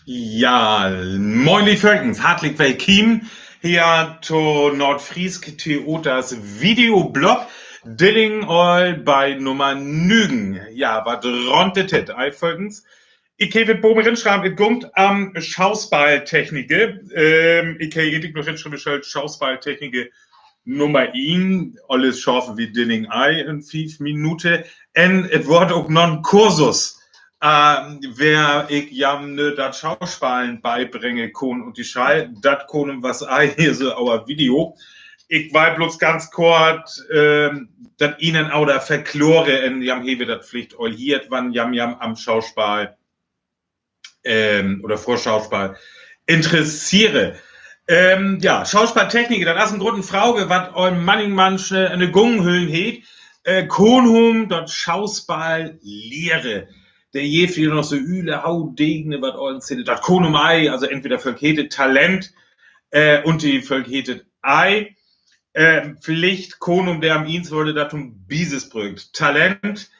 Ja, moin die Völkens, hartlich willkommen hier zu Nordfriesk Theaters Videoblog. Dilling all bei Nummer Nügen. Ja, wat rontet it, Völkens? Ich habe Bomerin schreiben, es gungt am Schausballtechnike. Ich habeedig noch hinschrieben, Schausballtechnike Nummer 1. Alles schaffen wie Dilling Ei in 5 Minuten. Und es wird auch non Kursus wer ich jam ne dat Schauspielen beibringe kon und die Schall, dat konen was hier so our Video. Ich war bloß ganz kurz, dat ihnen auch da verklore in jam hewe dat Pflicht all hier, wann jam am Schauspiel oder vor Schauspiel interessiere. Ja, Schauspieltechnik, das ist ein großen Frauge, was all manche eine Gungenhüllen heet, Konhum dort Schauspiel lehre der je viel noch so üle Haudegne, was euren zählt, das Konum Ei, also entweder Völkhetet Talent und die Völkhetet Ei, Pflicht Konum, der am Ins wollte, datum Bises Projekt. Talent,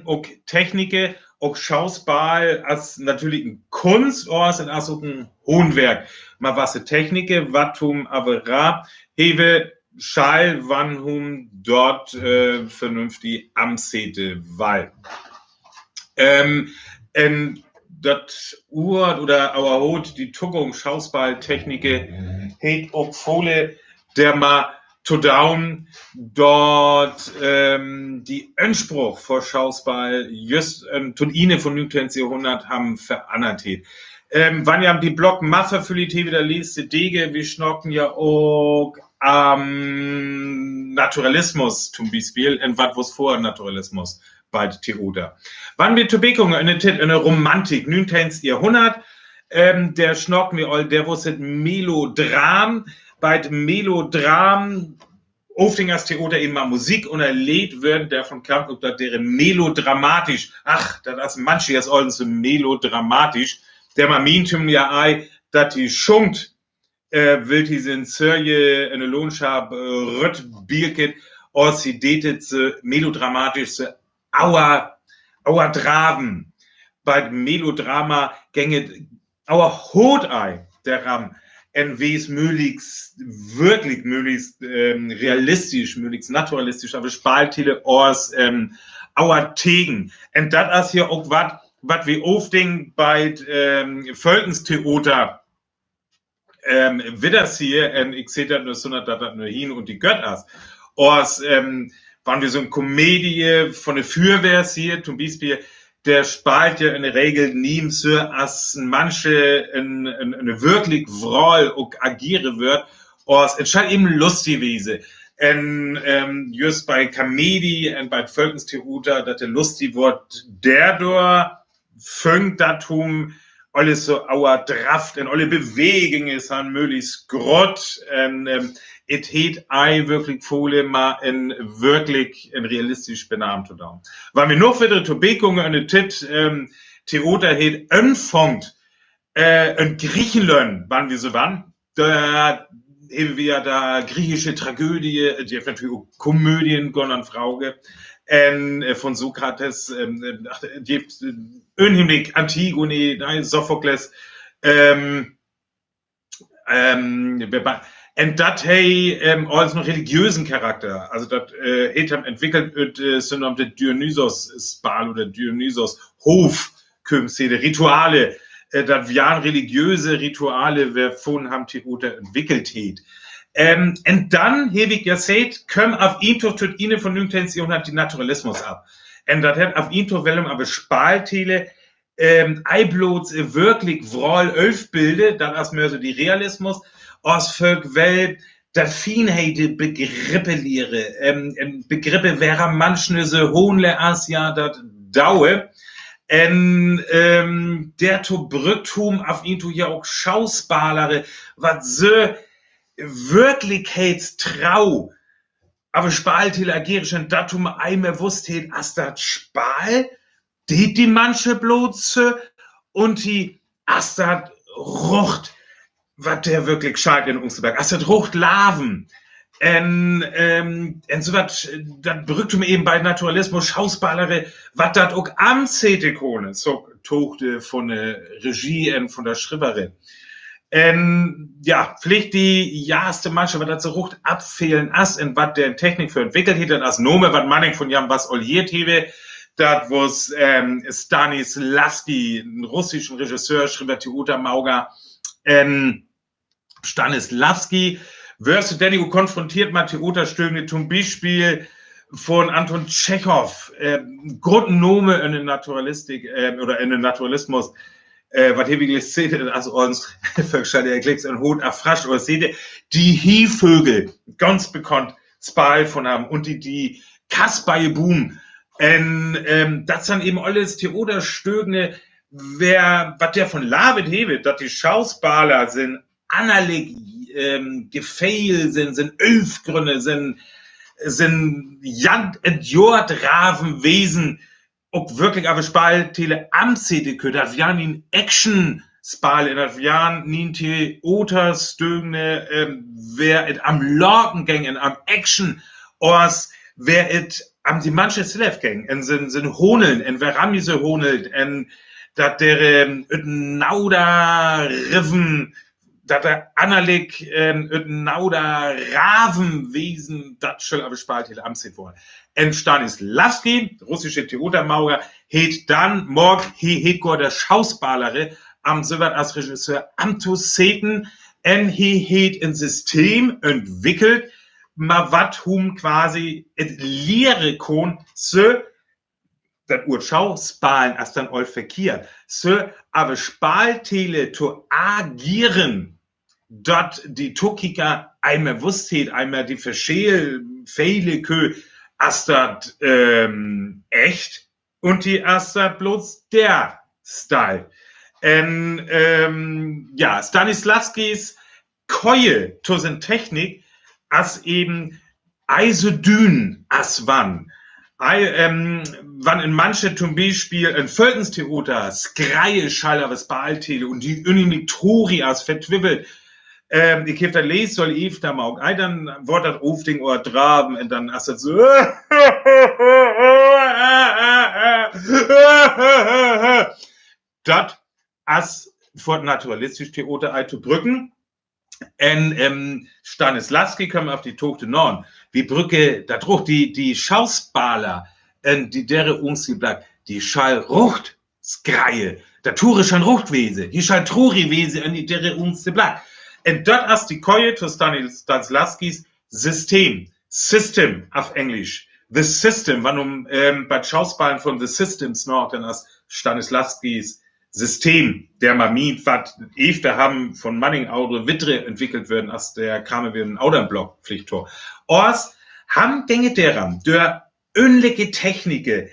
auch Technike, auch Schausball, als natürlich ein Kunst, als auch ein Hohnwerk. Mal was Technike, Wattum, Avera, Hewe, Schall, wann dort vernünftig Amtsete, weil. Dat Urt oder our Hot, die Tuckung, Schausballtechnike, heet auch Fohle, der mal to down dort die Anspruch vor Schausball just Tunine von 19. Jahrhundert haben verandert. Wann ja die Block Maffe für die wieder liest, Dege, wir schnocken ja auch Naturalismus zum Beispiel, und was was vor Naturalismus bei Theater. Wann wir Tobekung eine Romantik, 19. Jahrhundert, der schnocken wir all, der wusste Melodram, bei Melodram, Oftingers Theater eben mal Musik und erlebt werden, der von Kampf und das deren melodramatisch, ach, das ist manche jetzt all so melodramatisch, der mal mintum ja ei, dat die schunkt, will die sind Sörje, eine Lohnschab, Rött, Birket, als sie datet, melodramatisch, Auer Draven. Bei Melodrama gänge Auer Hotei der Ram. En wes wirklich möglichst realistisch, möglichst naturalistisch, aber Spaltele ors Auer Tegen. Und das ist hier auch was wir aufding bei Völkenstheater widders hier, und ich sehe das nur so, dass das nur hin und die Götters. Ors waren wir so eine Komödie von der Fürwehr hier, zum Beispiel, der spalt ja in der Regel nie so, als manche eine wirklich Wroll auch agiere wird, oder es scheint eben lustig gewesen. Just bei Comedy und bei Völkenstheater, dass der lustig wird, der durch fängt datum alles so auer Draft und alle Bewegungen sind möglichst grott und it heet ei wirklich Folie mal in wirklich in realistisch benamt zu down. Weil wir noch wieder Tobekungen eine Tit Theater heet anfängt in Griechenland, wann wir so waren, da haben wir da griechische Tragödie, die hat natürlich auch Komödien Gonnern Frauge von Sokrates, die unheimlich Antigone, Sophokles, und das hey alles noch religiösen Charakter. Also das entwickelt Syndrom der Dionysos-Spal oder Dionysos-Hof-Künste, Rituale. Das waren religiöse Rituale, wer von haben Theater entwickelt hat. Und dann, habe ich gesagt, kommen auf ihn tut ihnen von 19. Jahrhundert die Naturalismus ab. Und das hat auf ihn tut Wellum aber Spaltele, Eiblots wirklich Wroll Ölfbilde, das ist mehr so die Realismus, aus Volk Welt, der Fienheite Begriffe lehre, Begriffe wäre manchmal so hohnle Asia, das Daue, der to Brücktum auf ihn tu ja auch Schausbalere, was so Wirklichkeitstrau, aber Spaltele agierischen Datum einmal wusste, as dat Spal, die manche Blotze und die as dat Rucht, was der wirklich schalt in Unsterberg, as dat Rucht Laven. Und so was, das Brücktum eben bei Naturalismus, Schausballere, was dat auch Amtsetekone, so Tochte von der Regie und von der Schreiberin. Ja, vielleicht die erste Mannschaft, was dazu rucht, abfehlen as in was der Technik für entwickelt hätte, als Nome, was Manning von Jan was olliert habe, das was Stanislavski, ein russischen Regisseur, schrieb die Uta Mauger, Stanislavski, wirst du denn konfrontiert mit Theaterstücke, zum Beispiel von Anton Tschechow, Grundnome in der Naturalistik oder in den Naturalismus, was habe ich gesehen, also uns verschiedene Klicks und Hut erfrascht oder seht die Hievögel, ganz bekannt, Spal von haben und die Kasper Boom, das dann eben alles Theaterstücke, was der von Lavid hebet, dass die Schauspieler sind, analog, Gefehl sind Ölfgründe, sind Jant und Jord Ravenwesen, ob wirklich aber Spaltele am CD das wir in Action Spal in das wir in Theaterstögne, wer it am Lorkengängen, am Action, ors wer it am die manche Slevgang, en sind Honeln, en wer Ramise honelt, en dat der Nauda Riven, dat der Analek Nauda Ravenwesen, dat soll aber Spaltele am CD vor. En Stanislavski, russische Theatermaurer, het dann morg het der Schauspielere am Silbert als Regisseur am Tusseten, en het ein System entwickelt, ma wat hum quasi et Lehre kon, so dat Urt Schauspalen als dann all verkehrt, so aber Spaltele to agieren, dort die Tokika einmal wussthet, einmal die Fehle kö, as dat echt und die as dat bloß der Style. Ja, Stanislavskis Keue to sin Technik as eben eisodün as wann. Wann in manche zum Beispiel ein Völkenstheater skreie Schaller was Baaltele und die unheimlich Tori as vertwibbelt. Ich hab da les soll Eve da mal dann wird das Ofding oder Draben und dann hast du so das as vor naturalistisch Theater zu Brücken Stanislavski kommen auf die Tochte Norden wie Brücke da druck die Schauspieler die dere uns bleibt die Schall rucht skreie da Ture schon Ruchtwese die Schall Truriwese und die dere uns bleibt. Und dort ist die Keule zu Stanislavskis System auf Englisch. The System, wann bei Schauspielern von The Systems noch, dann ist Stanislavskis System, der Mamit, was Efter haben von Manning Auto Wittre entwickelt werden, als der kam wir ein Audernblock Pflichttor. Ors haben Dinge derer, der ähnliche Technike,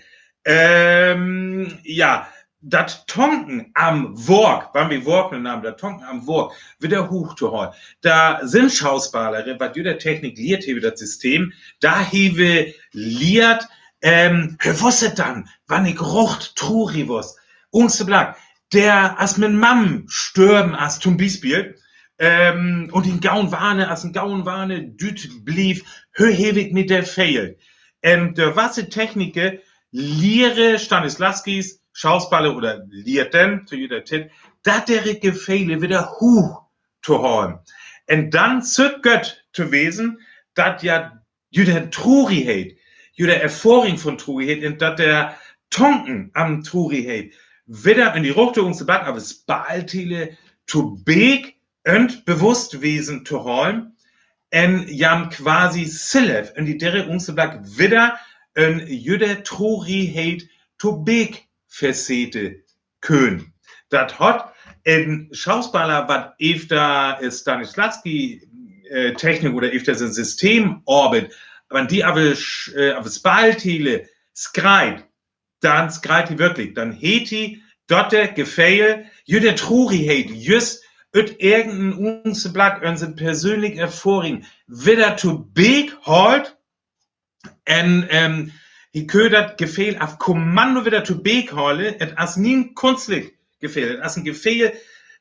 ja, dat Tonken am Work, wann wir Worken haben, dat Tonken am Work, wieder hoch zu holen. Da sind Schauspieler, was der Technik liert, hebe das System, da hebe liert, wusset dann, wann ich rocht, truri was, uns blag, der as mit Mam stürben as zum Beispiel, und in Gaun warne, düt blieb, höhewig mit der Fail. Der wasse Technike, liere Stanislavskis, Schauspieler oder Lierten, zu jeder Tit, dat der Gefehle wieder hoch zu holen. Und dann zögert zu wesen, dat ja jeder Truri heit, jeder Erfahrung von Truri heit, und dat der Tonken am Truri heit, wieder in die Richtung zu backen, aber es Baaltele zu beg und bewusst wesen zu holen, und jam quasi Silev in die dere Unzeblack wieder in jeder Truri heit zu beg versete können. Das hat ein Schauspieler, was efter Stanislavski Technik oder efter sein System orbit, wenn die aber Spaltele skreit, dann skreit die wirklich, dann het die dort der Gefehl, jeder Truri het, just ut irgendein Unzeblack und sind persönlich erfahren, wieder zu big halt, die ködert Gefehl auf Kommando wieder zu beghole, et as nie kunstlich Gefehl, et as ein Gefehl,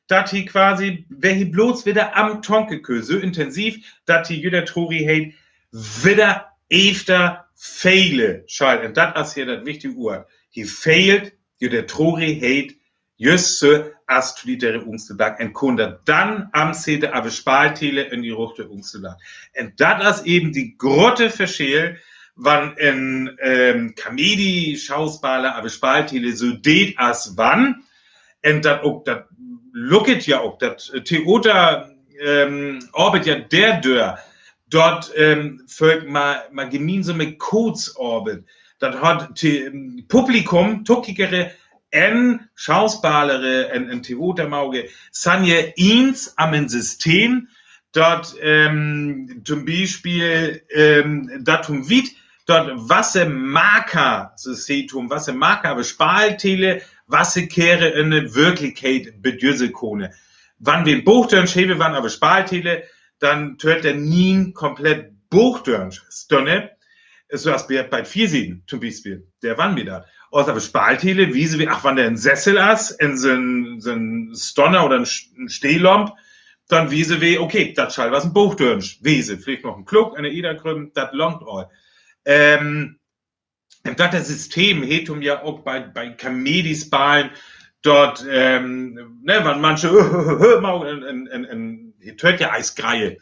dat hi quasi, wer hi bloß wieder am Tonke kö, so intensiv, dat hi jüder Truri heit, wieder efter fehle schalt, und dat as hier das wichtige Wort. Hi fehlt, jüder Truri heit, just so als die der Ungstedag en Kunde dann am Sede aber Spaltele in die Ruchte Ungstedag. Und das ist eben die grotte Verscheel, wann in Comedy, Schauspieler, aber Spaltele so det as wann. Und das auch, das looket ja auch, das Theater orbit ja der Dörr. Dort folgt mal gemeinsame Codes orbit. Das hat Publikum, Tuckigere, en Schauspielere, en Theatermauge, sanje ins am System, dort zum Beispiel datum wit, dort Wassermarker, Wassermarker, aber Spaltele, Wasserkehre in der Wirklichkeit bedürsekone. Wann wir in Buchtörn schäbe waren, aber Spaltele, dann tört der Nien komplett Buchtörn stonne. So als bei 4 Sieden, zum Beispiel. Der wann wieder. Aus aber Spaltele, wie sie, ach, wann der ein Sessel ist, in so ein Stonner oder ein Stehlomp, dann wie sie, okay, das schall was ein Buchtörn, Wese, vielleicht noch ein Klug, eine Ederkrüm, das longt all. Und das System hat ja auch bei Comedies-Ballen dort, ne, wann manche, hört ja Eisgreie.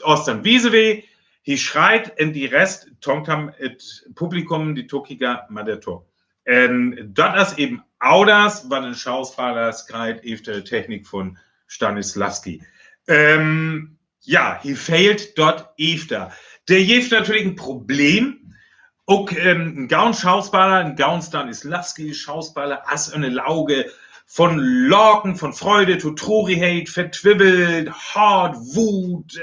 Ostern Wiesewe, he schreit in die Rest, Tongtam, et Publikum, die Tokiga, Madeto. Und das ist eben auch das, was ein Schauspieler schreit, auf der Technik von Stanislavski. Ja, he fehlt dort öfter. Der gibt natürlich ein Problem. Auch ein Gaun-Schauspieler, ein Gaun-Stanislavski-Schauspieler, as eine Lauge von Lorken, von Freude, to Traurigkeit, vertwibbelt, hart, Wut,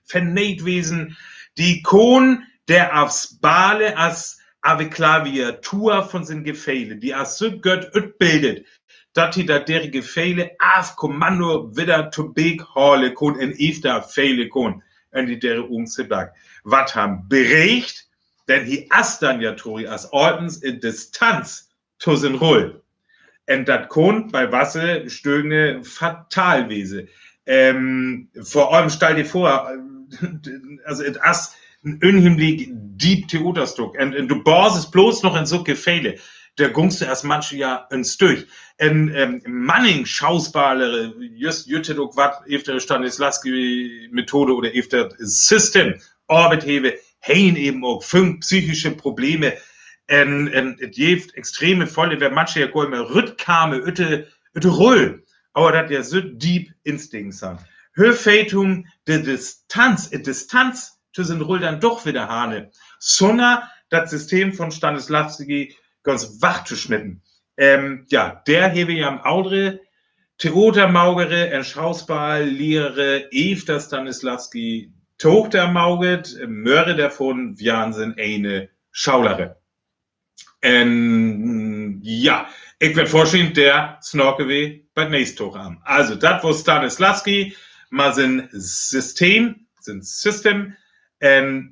vernähtwesen, die Kon, der aufs Bale as ave Klaviatur von sin Gefehle, die as so gött bildet, dat die da dere Gefehle auf Kommando wieder to big hale kon en ifta fehle kon, en die dere Ungsedag. Wat ham berecht, denn hi as dann ja Tori as Ordens in Distanz to sin Roll. Und das kann bei Wasser stöhne Fatalwese. Vor allem stell dir vor, also es ist ein unheimlich deep Theaterstück. Und du baust es bloß noch in so Gefälle. Da gungst du erst manche ja ins durch. Manning Schauspieler, just jüttet auch wat, efter Stanislavski Methode oder efter System, Orbit hebe, hein eben auch 5 psychische Probleme. Es gibt extreme Volle, wer manche ja gar mehr Rüttkame, ütte Rull. Aber das ja so deep Instinct sind. Höfeitung, die Distanz zwischen Rull dann doch wieder Hane. Sonna, das System von Stanislavski ganz wach zu schnippen. Ja, der hebe ja am Audre, Theatermaugere, en Schauspiel, Lehre, efter Stanislavski, Tochter mauget, Möre davon, Wahnsinn, eine Schaulere. Ja, ich werd vorstellen, der Snorkewe bei nächsten Tag am. Also, das wo Stanislavski, mal sein System,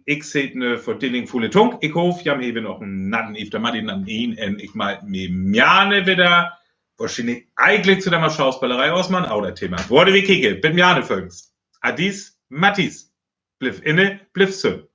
ich seht ne Verdeling volle Tung. Ich hoffe, jam hebe noch einen Natten efter Martin an ihn, ich mal mir Mjane wieder, wahrscheinlich eigentlich zu der Schauspielerei ausmachen, auch der Thema. Wurde wie Kike, bin Mjane folgens. Adis, Mattis. Bliff inne, bliff sön.